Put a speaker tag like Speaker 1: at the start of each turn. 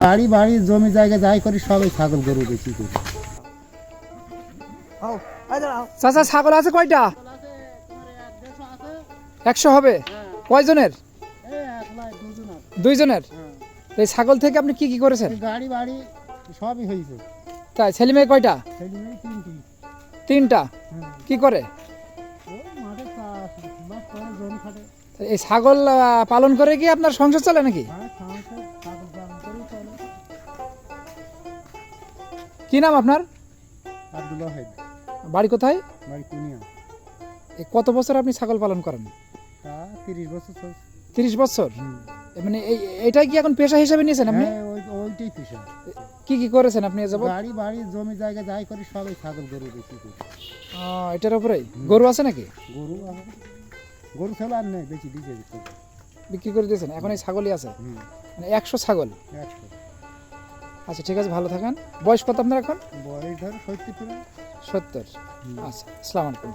Speaker 1: বাড়ি বাড়ি জমি জায়গা যাই করি সবাই ছাগল গরু বেশি করি।
Speaker 2: চাচা ছাগল আছে কয়টা? 100 হবে। কয়জনের? দুইজনের। এই ছাগল থেকে আপনি কি কি করেছেন?
Speaker 1: গাড়ি বাড়ি সবই হয়েছে।
Speaker 2: তাই ছেলে মেয়ে কয়টা?
Speaker 1: ছেলে মেয়ে তিনটি।
Speaker 2: তিনটা। কি করে?
Speaker 1: ওই মাঠে চাষ বাস করে, জমি খাটে।
Speaker 2: এই ছাগল পালন করে কি আপনার সংসার চলে নাকি?
Speaker 1: সংসার ছাগল পালন করেই চলে।
Speaker 2: কি নাম আপনার?
Speaker 1: আব্দুল ওয়াহেদ।
Speaker 2: বাড়ি কোথায়?
Speaker 1: বাড়ি কুনিয়া।
Speaker 2: কত বছর আপনি ছাগল পালন করেন?
Speaker 1: তা 30 বছর চলছে।
Speaker 2: 30 বছর। মানে এটাই কি এখন পেশা হিসেবে নিয়েছেন আপনি?
Speaker 1: হ্যাঁ, ওইটাই পেশা।
Speaker 2: কি কি করেছেন আপনি এ যাবত?
Speaker 1: গাড়ি বাড়ি জমি জায়গা যাই করি সবাই ছাগল গরু বেশি করি।
Speaker 2: এটার উপরেই গরু আছে নাকি?
Speaker 1: গরু আছে, গরু ছিল আর নেই, বেশি দিয়ে দিচ্ছি।
Speaker 2: বিক্রি করে দিয়েছেন, এখন এই ছাগলই আছে। মানে 100 ছাগল।
Speaker 1: 100।
Speaker 2: আচ্ছা ঠিক আছে, ভালো থাকেন। বয়স কত আপনার এখন?
Speaker 1: বয়স ধরো 70 পুরো।
Speaker 2: 70। আচ্ছা, আসসালামু আলাইকুম।